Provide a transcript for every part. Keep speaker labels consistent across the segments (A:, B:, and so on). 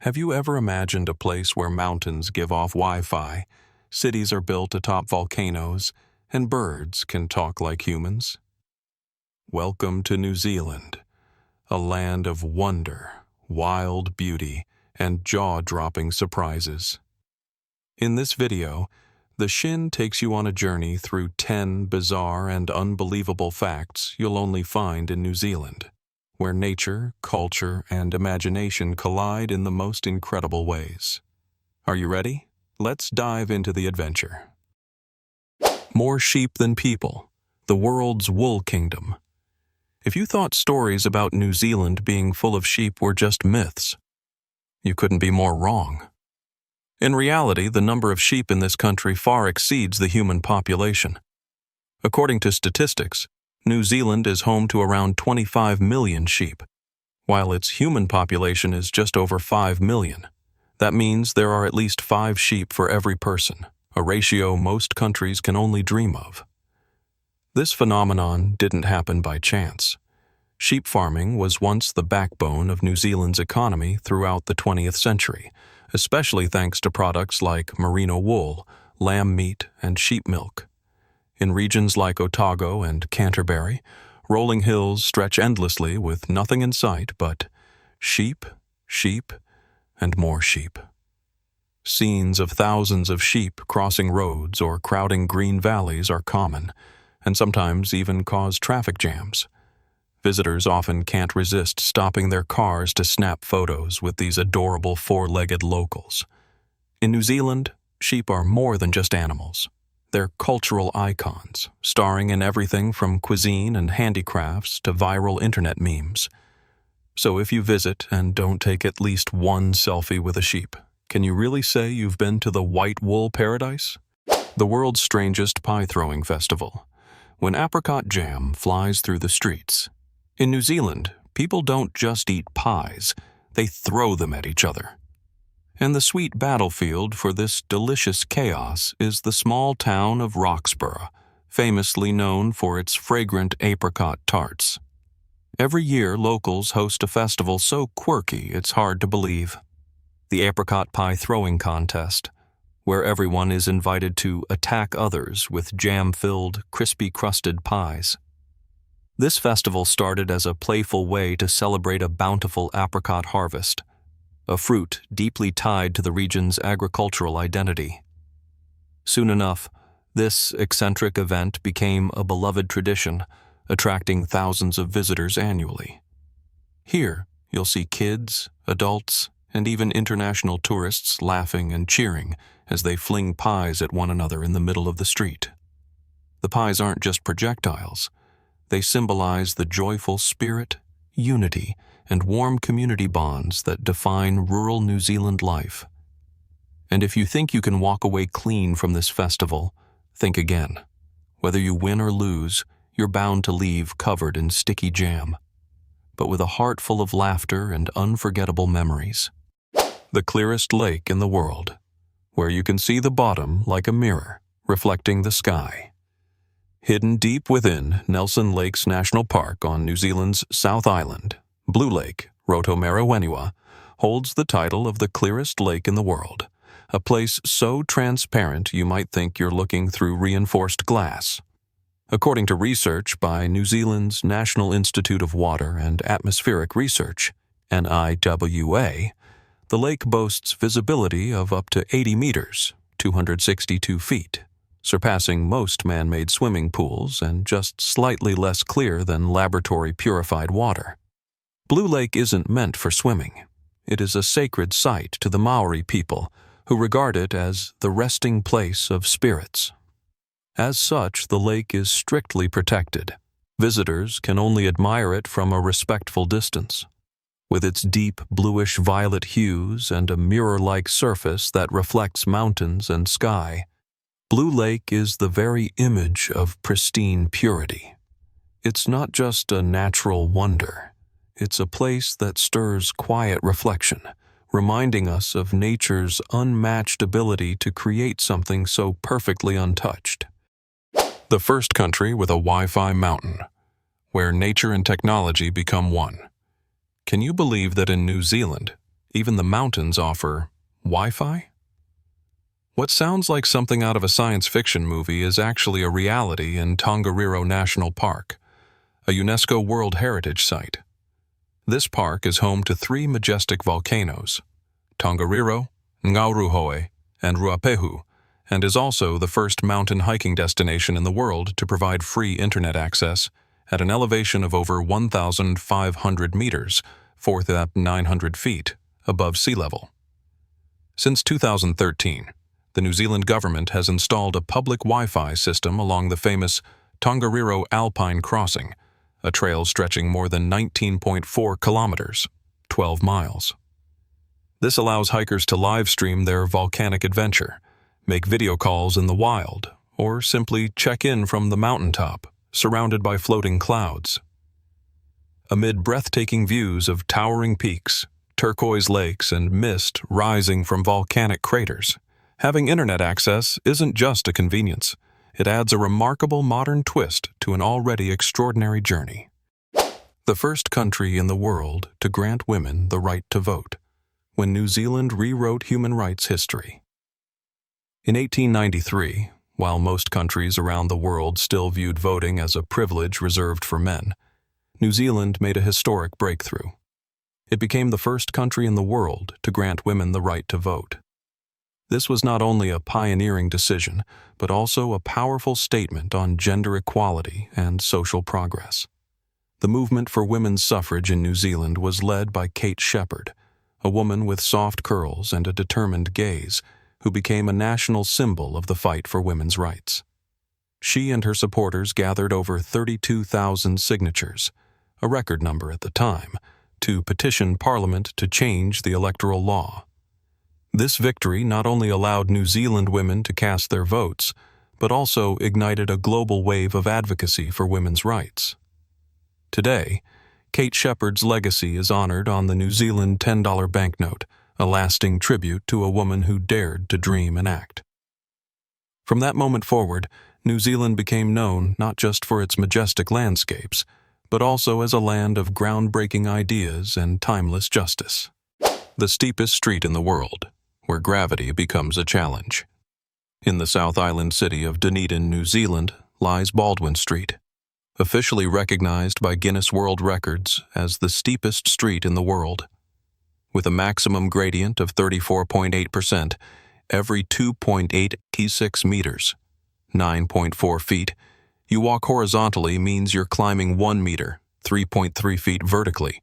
A: Have you ever imagined a place where mountains give off Wi-Fi, cities are built atop volcanoes, and birds can talk like humans? Welcome to New Zealand, a land of wonder, wild beauty, and jaw-dropping surprises. In this video, the Shin takes you on a journey through 10 bizarre and unbelievable facts you'll only find in New Zealand, where nature, culture, and imagination collide in the most incredible ways. Are you ready? Let's dive into the adventure. More sheep than people, the world's wool kingdom. If you thought stories about New Zealand being full of sheep were just myths, you couldn't be more wrong. In reality, the number of sheep in this country far exceeds the human population. According to statistics, New Zealand is home to around 25 million sheep, while its human population is just over 5 million. That means there are at least 5 sheep for every person, a ratio most countries can only dream of. This phenomenon didn't happen by chance. Sheep farming was once the backbone of New Zealand's economy throughout the 20th century, especially thanks to products like merino wool, lamb meat, and sheep milk. In regions like Otago and Canterbury, rolling hills stretch endlessly with nothing in sight but sheep, sheep, and more sheep. Scenes of thousands of sheep crossing roads or crowding green valleys are common, and sometimes even cause traffic jams. Visitors often can't resist stopping their cars to snap photos with these adorable four-legged locals. In New Zealand, sheep are more than just animals. They're cultural icons, starring in everything from cuisine and handicrafts to viral internet memes. So if you visit and don't take at least one selfie with a sheep, can you really say you've been to the white wool paradise? The world's strangest pie-throwing festival, when apricot jam flies through the streets. In New Zealand, people don't just eat pies, they throw them at each other. And the sweet battlefield for this delicious chaos is the small town of Roxburgh, famously known for its fragrant apricot tarts. Every year, locals host a festival so quirky it's hard to believe. The apricot pie throwing contest, where everyone is invited to attack others with jam-filled, crispy-crusted pies. This festival started as a playful way to celebrate a bountiful apricot harvest, a fruit deeply tied to the region's agricultural identity. Soon enough, this eccentric event became a beloved tradition, attracting thousands of visitors annually. Here, you'll see kids, adults, and even international tourists laughing and cheering as they fling pies at one another in the middle of the street. The pies aren't just projectiles. They symbolize the joyful spirit, unity, and warm community bonds that define rural New Zealand life. And if you think you can walk away clean from this festival, think again. Whether you win or lose, you're bound to leave covered in sticky jam, but with a heart full of laughter and unforgettable memories. The clearest lake in the world, where you can see the bottom like a mirror, reflecting the sky. Hidden deep within Nelson Lakes National Park on New Zealand's South Island, Blue Lake, Roto-Marawenua, holds the title of the clearest lake in the world, a place so transparent you might think you're looking through reinforced glass. According to research by New Zealand's National Institute of Water and Atmospheric Research, NIWA, the lake boasts visibility of up to 80 meters, 262 feet, surpassing most man-made swimming pools and just slightly less clear than laboratory-purified water. Blue Lake isn't meant for swimming. It is a sacred site to the Māori people, who regard it as the resting place of spirits. As such, the lake is strictly protected. Visitors can only admire it from a respectful distance. With its deep bluish-violet hues and a mirror-like surface that reflects mountains and sky, Blue Lake is the very image of pristine purity. It's not just a natural wonder. It's a place that stirs quiet reflection, reminding us of nature's unmatched ability to create something so perfectly untouched. The first country with a Wi-Fi mountain, where nature and technology become one. Can you believe that in New Zealand, Even the mountains offer Wi-Fi? What sounds like something out of a science fiction movie is actually a reality in Tongariro National Park, a UNESCO World Heritage Site. This park is home to 3 majestic volcanoes, Tongariro, Ngauruhoe, and Ruapehu, and is also the first mountain hiking destination in the world to provide free internet access at an elevation of over 1,500 meters, 4,900 feet, above sea level. Since 2013, the New Zealand government has installed a public Wi-Fi system along the famous Tongariro Alpine Crossing, a trail stretching more than 19.4 kilometers, 12 miles. This allows hikers to live stream their volcanic adventure, make video calls in the wild, or simply check in from the mountaintop, surrounded by floating clouds. Amid breathtaking views of towering peaks, turquoise lakes, and mist rising from volcanic craters, having internet access isn't just a convenience. It adds a remarkable modern twist to an already extraordinary journey. The first country in the world to grant women the right to vote, when New Zealand rewrote human rights history. In 1893, while most countries around the world still viewed voting as a privilege reserved for men, New Zealand made a historic breakthrough. It became the first country in the world to grant women the right to vote. This was not only a pioneering decision, but also a powerful statement on gender equality and social progress. The movement for women's suffrage in New Zealand was led by Kate Shepherd, a woman with soft curls and a determined gaze, who became a national symbol of the fight for women's rights. She and her supporters gathered over 32,000 signatures, a record number at the time, to petition Parliament to change the electoral law. This victory not only allowed New Zealand women to cast their votes, but also ignited a global wave of advocacy for women's rights. Today, Kate Shepherd's legacy is honored on the New Zealand $10 banknote, a lasting tribute to a woman who dared to dream and act. From that moment forward, New Zealand became known not just for its majestic landscapes, but also as a land of groundbreaking ideas and timeless justice. The steepest street in the world, where gravity becomes a challenge. In the South Island city of Dunedin, New Zealand, lies Baldwin Street, officially recognized by Guinness World Records as the steepest street in the world. With a maximum gradient of 34.8%, every 2.86 meters, 9.4 feet, you walk horizontally means you're climbing 1 meter, 3.3 feet vertically.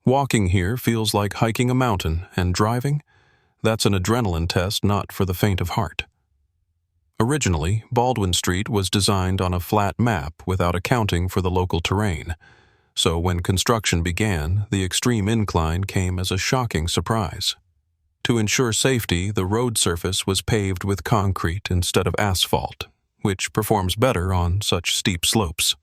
A: Walking here feels like hiking a mountain, and driving? That's an adrenaline test not for the faint of heart. Originally, Baldwin Street was designed on a flat map without accounting for the local terrain. So when construction began, the extreme incline came as a shocking surprise. To ensure safety, the road surface was paved with concrete instead of asphalt, which performs better on such steep slopes.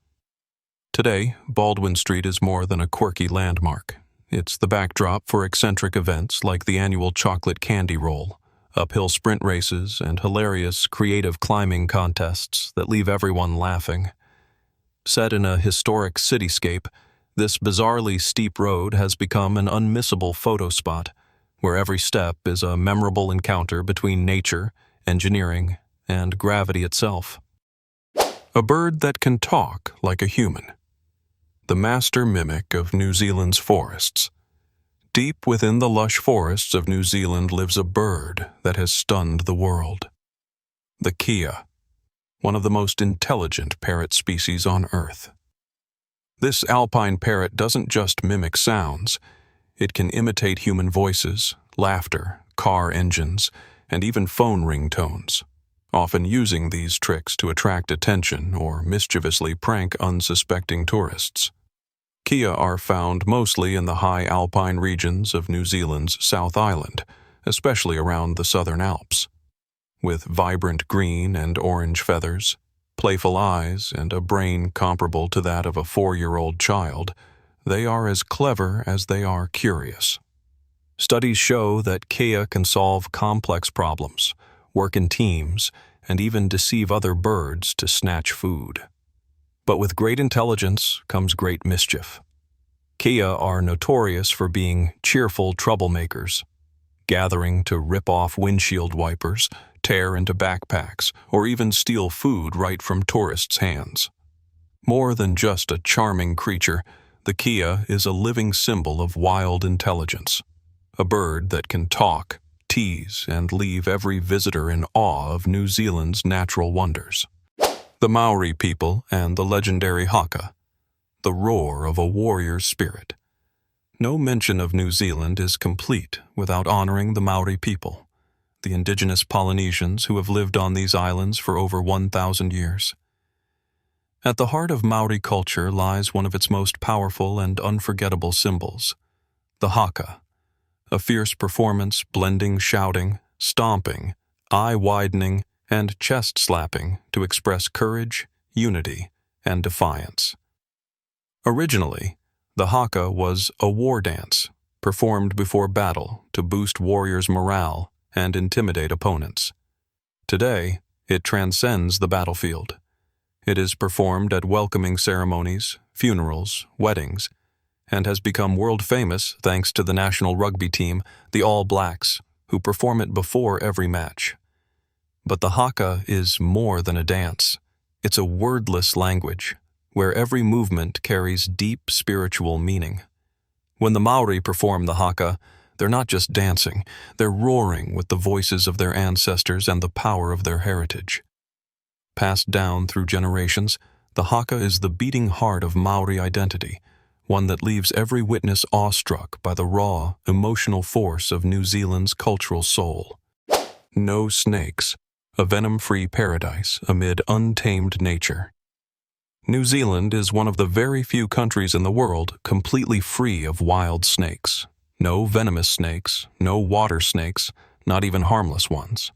A: Today, Baldwin Street is more than a quirky landmark. It's the backdrop for eccentric events like the annual chocolate candy roll, uphill sprint races, and hilarious creative climbing contests that leave everyone laughing. Set in a historic cityscape, this bizarrely steep road has become an unmissable photo spot, where every step is a memorable encounter between nature, engineering, and gravity itself. A bird that can talk like a human. The master mimic of New Zealand's forests. Deep within the lush forests of New Zealand lives a bird that has stunned the world. The kea, one of the most intelligent parrot species on Earth. This alpine parrot doesn't just mimic sounds. It can imitate human voices, laughter, car engines, and even phone ringtones, often using these tricks to attract attention or mischievously prank unsuspecting tourists. Kea are found mostly in the high alpine regions of New Zealand's South Island, especially around the Southern Alps. With vibrant green and orange feathers, playful eyes, and a brain comparable to that of a 4-year-old child, they are as clever as they are curious. Studies show that kea can solve complex problems, work in teams, and even deceive other birds to snatch food. But with great intelligence comes great mischief. Kia are notorious for being cheerful troublemakers, gathering to rip off windshield wipers, tear into backpacks, or even steal food right from tourists' hands. More than just a charming creature, the Kia is a living symbol of wild intelligence, a bird that can talk, tease, and leave every visitor in awe of New Zealand's natural wonders. The Māori people and the legendary Haka, the roar of a warrior's spirit. No mention of New Zealand is complete without honoring the Māori people, the indigenous Polynesians who have lived on these islands for over 1,000 years. At the heart of Māori culture lies one of its most powerful and unforgettable symbols, the Haka, a fierce performance blending shouting, stomping, eye-widening, and chest-slapping to express courage, unity, and defiance. Originally, the Haka was a war dance, performed before battle to boost warriors' morale and intimidate opponents. Today, it transcends the battlefield. It is performed at welcoming ceremonies, funerals, weddings, and has become world-famous thanks to the national rugby team, the All Blacks, who perform it before every match. But the Haka is more than a dance. It's a wordless language, where every movement carries deep spiritual meaning. When the Māori perform the Haka, they're not just dancing, they're roaring with the voices of their ancestors and the power of their heritage. Passed down through generations, the Haka is the beating heart of Māori identity, one that leaves every witness awestruck by the raw, emotional force of New Zealand's cultural soul. No snakes, a venom-free paradise amid untamed nature. New Zealand is one of the very few countries in the world completely free of wild snakes. No venomous snakes, no water snakes, not even harmless ones.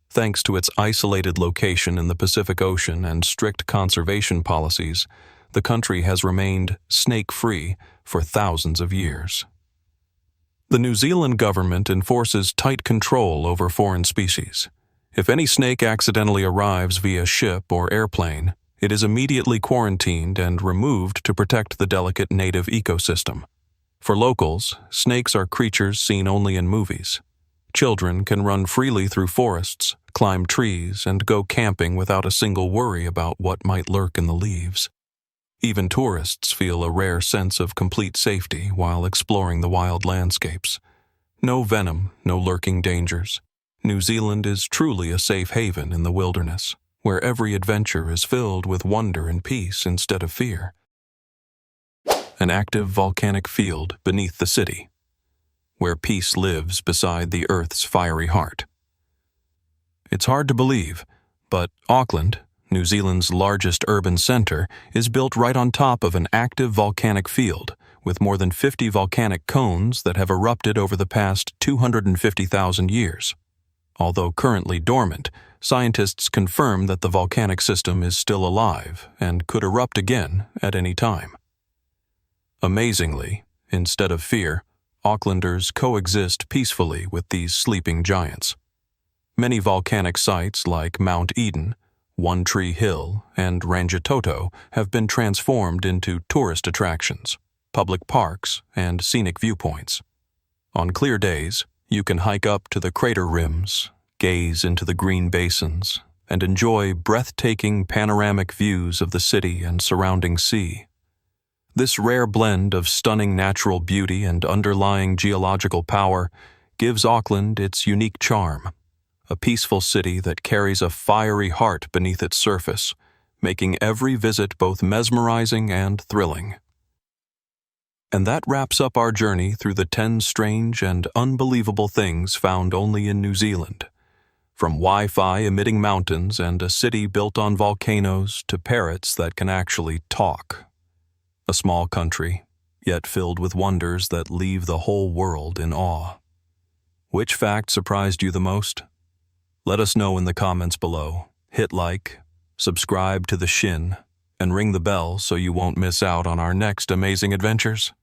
A: Thanks to its isolated location in the Pacific Ocean and strict conservation policies, the country has remained snake-free for thousands of years. The New Zealand government enforces tight control over foreign species. If any snake accidentally arrives via ship or airplane, it is immediately quarantined and removed to protect the delicate native ecosystem. For locals, snakes are creatures seen only in movies. Children can run freely through forests, climb trees, and go camping without a single worry about what might lurk in the leaves. Even tourists feel a rare sense of complete safety while exploring the wild landscapes. No venom, no lurking dangers. New Zealand is truly a safe haven in the wilderness, where every adventure is filled with wonder and peace instead of fear. An active volcanic field beneath the city, where peace lives beside the Earth's fiery heart. It's hard to believe, but Auckland, New Zealand's largest urban center, is built right on top of an active volcanic field, with more than 50 volcanic cones that have erupted over the past 250,000 years. Although currently dormant, scientists confirm that the volcanic system is still alive and could erupt again at any time. Amazingly, instead of fear, Aucklanders coexist peacefully with these sleeping giants. Many volcanic sites like Mount Eden, One Tree Hill, and Rangitoto have been transformed into tourist attractions, public parks, and scenic viewpoints. On clear days, you can hike up to the crater rims, gaze into the green basins, and enjoy breathtaking panoramic views of the city and surrounding sea. This rare blend of stunning natural beauty and underlying geological power gives Auckland its unique charm, a peaceful city that carries a fiery heart beneath its surface, making every visit both mesmerizing and thrilling. And that wraps up our journey through the 10 strange and unbelievable things found only in New Zealand. From Wi-Fi emitting mountains and a city built on volcanoes to parrots that can actually talk. A small country, yet filled with wonders that leave the whole world in awe. Which fact surprised you the most? Let us know in the comments below. Hit like, subscribe to the Shin, and ring the bell so you won't miss out on our next amazing adventures.